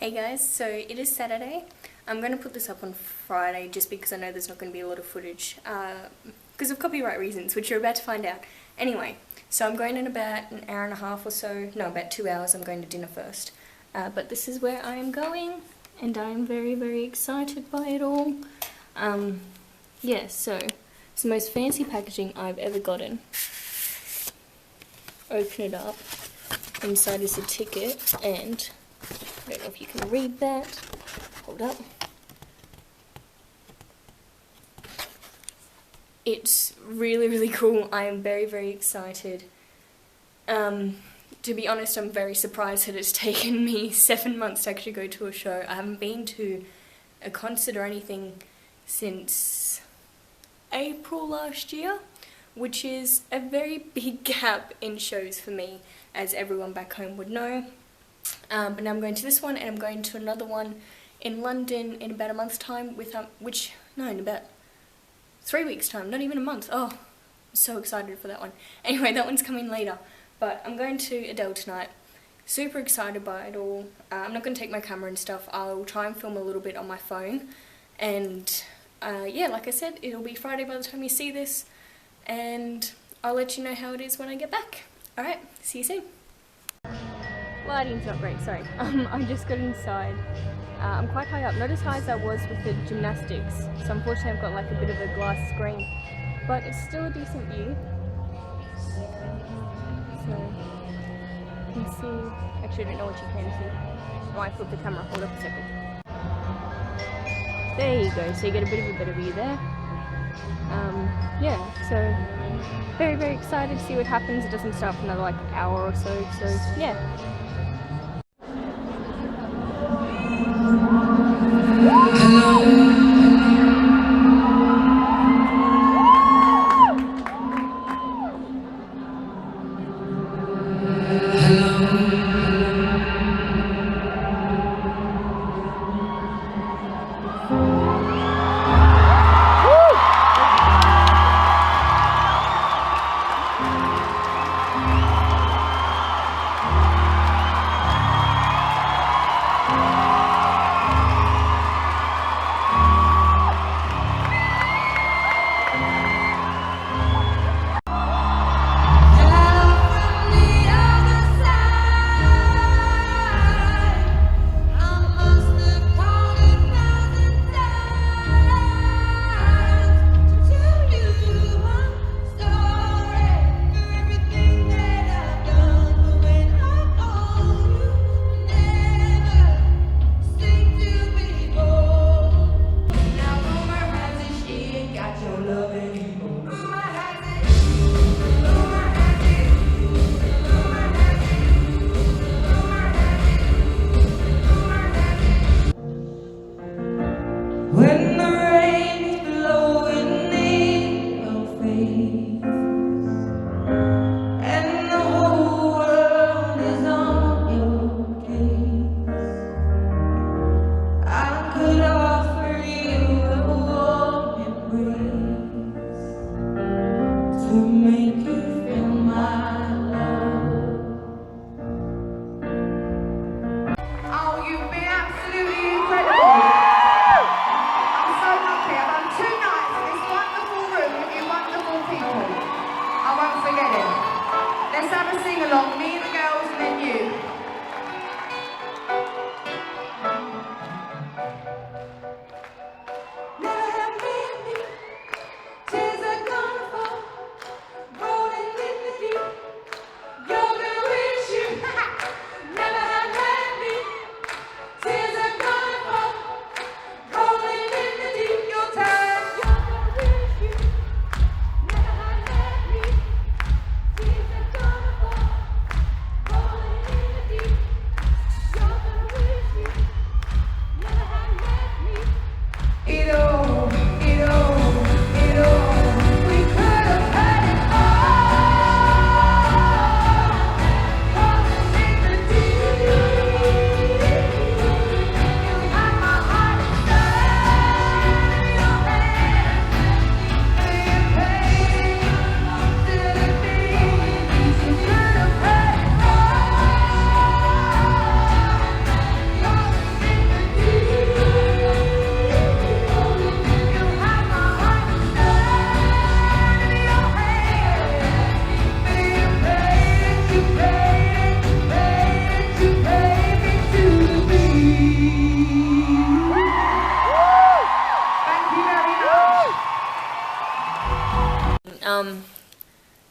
Hey guys, so it is Saturday. I'm going to put this up on Friday just because I know there's not going to be a lot of footage because of copyright reasons, which you're about to find out. Anyway, so I'm going in about an hour and a half or so, no, about 2 hours. I'm going to dinner first. But this is where I am going and I am very, very excited by it all. Yeah, so it's the most fancy packaging I've ever gotten. Open it up. Inside is a ticket and I don't know if you can read that. Hold up. It's really, really cool. I am very, very excited. To be honest, I'm very surprised that it's taken me 7 months to actually go to a show. I haven't been to a concert or anything since April last year, which is a very big gap in shows for me, as everyone back home would know. But now I'm going to this one, and I'm going to another one in London in about a month's time, in about 3 weeks' time, not even a month. Oh, I'm so excited for that one. Anyway, that one's coming later, but I'm going to Adele tonight. Super excited by it all. I'm not going to take my camera and stuff. I'll try and film a little bit on my phone, and yeah, like I said, it'll be Friday by the time you see this, and I'll let you know how it is when I get back. Alright, see you soon. Lighting's not great, sorry. I just got inside. I'm quite high up, not as high as I was with the gymnastics, so unfortunately I've got like a bit of a glass screen, but it's still a decent view. So, you can see, actually I don't know what you can see. Oh, I flipped the camera, hold up a second. There you go, so you get a bit of a better view there. Yeah, so very, very excited to see what happens. It doesn't start for another like hour or so yeah.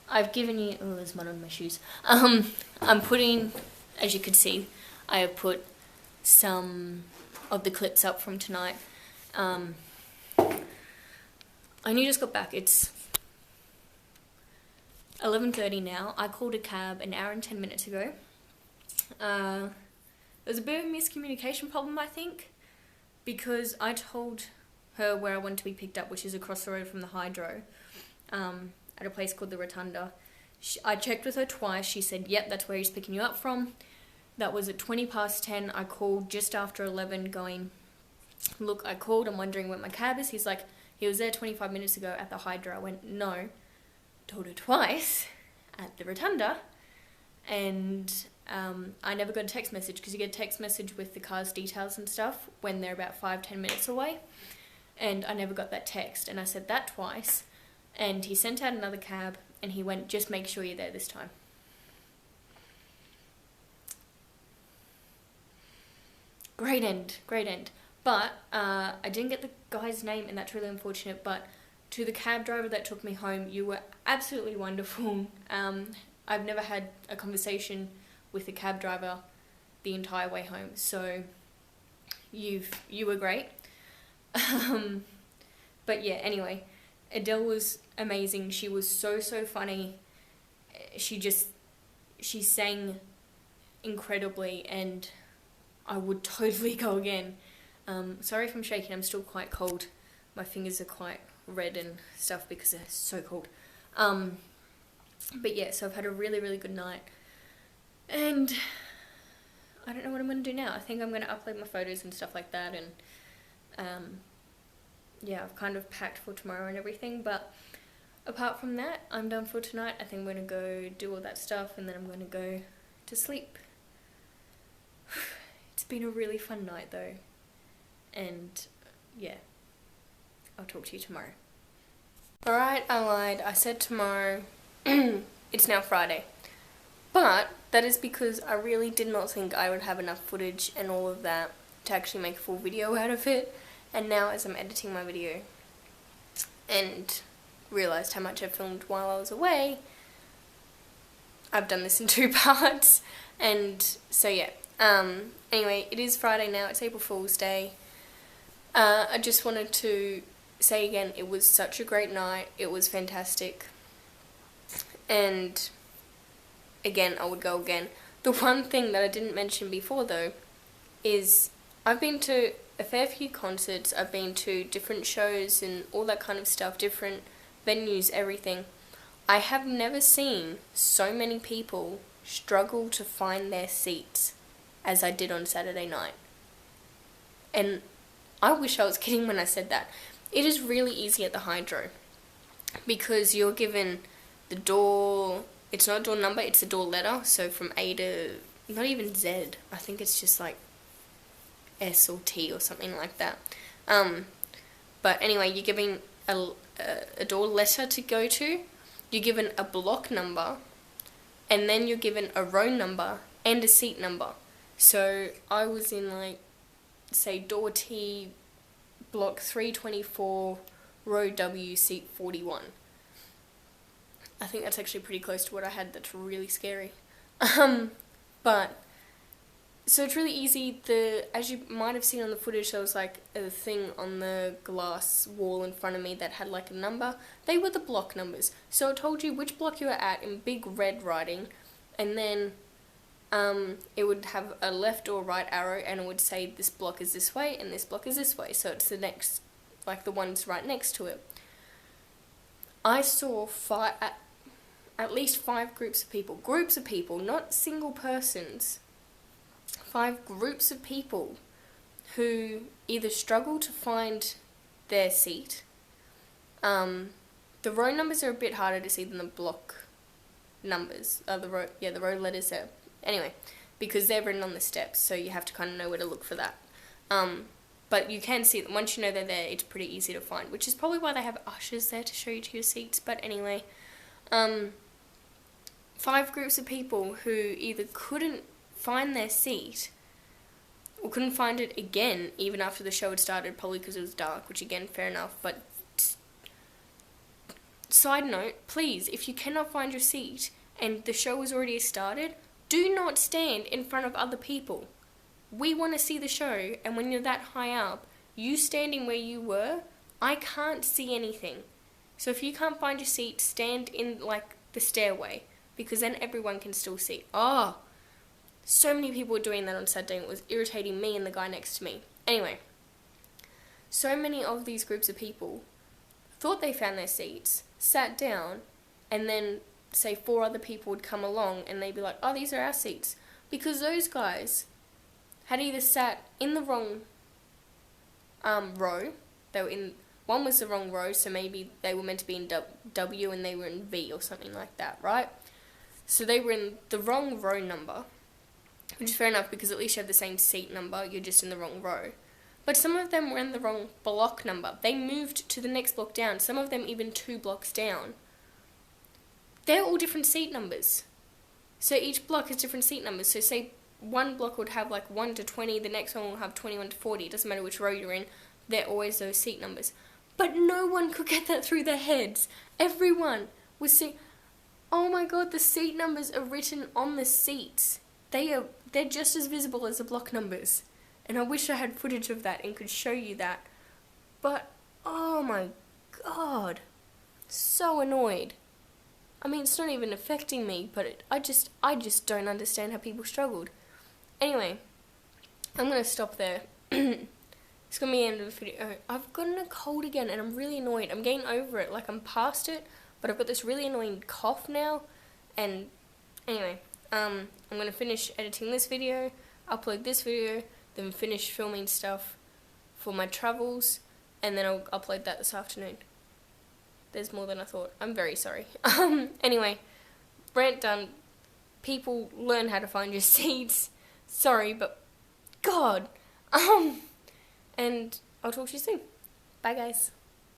I've given you, oh, there's mud on my shoes. I'm putting, as you can see, I have put some of the clips up from tonight. I only just got back. It's 11:30 now. I called a cab an hour and 10 minutes ago. There was a bit of a miscommunication problem, I think, because I told her where I wanted to be picked up, which is across the road from the hydro, at a place called the Rotunda. I checked with her twice. She said, yep, that's where he's picking you up from. That was at 10:20. I called just after 11 going, look, I called, I'm wondering where my cab is. He's like, he was there 25 minutes ago at the hydro. I went, no. Told her twice at the Rotunda, and I never got a text message, because you get a text message with the car's details and stuff when they're about 5-10 minutes away, and I never got that text, and I said that twice, and he sent out another cab, and he went, just make sure you're there this time. Great end. But I didn't get the guy's name, and that's really unfortunate, but to the cab driver that took me home, you were absolutely wonderful. I've never had a conversation with a cab driver the entire way home, so you were great. But yeah, anyway, Adele was amazing. She was so funny. She sang incredibly, and I would totally go again. Sorry if I'm shaking, I'm still quite cold. My fingers are quite red and stuff because they're so cold. But yeah, so I've had a really good night, and I don't know what I'm going to do now. I think I'm going to upload my photos and stuff like that, and yeah, I've kind of packed for tomorrow and everything, but apart from that, I'm done for tonight. I think I'm going to go do all that stuff, and then I'm going to go to sleep. It's been a really fun night though, and yeah, I'll talk to you tomorrow. Alright, I lied. I said tomorrow. It's now Friday. But that is because I really did not think I would have enough footage and all of that to actually make a full video out of it. And now as I'm editing my video and realised how much I filmed while I was away, I've done this in 2 parts. And so yeah. Anyway, it is Friday now. It's April Fool's Day. I just wanted to say again, it was such a great night. It was fantastic. And again, I would go again. The one thing that I didn't mention before though is I've been to a fair few concerts. I've been to different shows and all that kind of stuff, different venues, everything. I have never seen so many people struggle to find their seats as I did on Saturday night. And I wish I was kidding when I said that. It is really easy at the hydro because you're given the door, it's not a door number, it's a door letter, so from A to, not even Z, I think it's just like S or T or something like that. But anyway, you're given a door letter to go to, you're given a block number, and then you're given a row number and a seat number. So I was in like, say, door T, block 324, row W, seat 41. I think that's actually pretty close to what I had. That's really scary. But so it's really easy. As you might have seen on the footage, there was like a thing on the glass wall in front of me that had like a number. They were the block numbers. So it told you which block you were at in big red writing, and then it would have a left or right arrow, and it would say this block is this way and this block is this way. So it's the next, like the ones right next to it. I saw at least 5 groups of people, not single persons, 5 groups of people who either struggle to find their seat. The row numbers are a bit harder to see than the block numbers, the row letters there. Anyway, because they're written on the steps, so you have to kind of know where to look for that. But you can see that once you know they're there, it's pretty easy to find, which is probably why they have ushers there to show you to your seats. But anyway, 5 groups of people who either couldn't find their seat or couldn't find it again even after the show had started, probably because it was dark, which again, fair enough, but side note, please, if you cannot find your seat and the show has already started, do not stand in front of other people. We want to see the show, and when you're that high up, you standing where you were, I can't see anything. So if you can't find your seat, stand in, like, the stairway, because then everyone can still see. Oh, so many people were doing that on Saturday, and it was irritating me and the guy next to me. Anyway, so many of these groups of people thought they found their seats, sat down, and then, say, 4 other people would come along, and they'd be like, oh, these are our seats. Because those guys had either sat in the wrong row, they were in, one was the wrong row, so maybe they were meant to be in W and they were in V or something like that, right? So they were in the wrong row number, which is fair enough because at least you have the same seat number, you're just in the wrong row. But some of them were in the wrong block number. They moved to the next block down, some of them even 2 blocks down. They're all different seat numbers. So each block has different seat numbers. So say one block would have like 1 to 20, the next one will have 21 to 40. It doesn't matter which row you're in, they're always those seat numbers. But no one could get that through their heads. Everyone was saying, oh my god, the seat numbers are written on the seats. They're just as visible as the block numbers. And I wish I had footage of that and could show you that. But, oh my god, so annoyed. I mean, it's not even affecting me, but I just don't understand how people struggled. Anyway, I'm going to stop there. It's going to be the end of the video. I've gotten a cold again and I'm really annoyed. I'm getting over it, like I'm past it, but I've got this really annoying cough now. And anyway, I'm going to finish editing this video, upload this video, then finish filming stuff for my travels, and then I'll upload that this afternoon. There's more than I thought. I'm very sorry. Anyway, rant done. People, learn how to find your seats. Sorry, but God. And I'll talk to you soon. Bye, guys.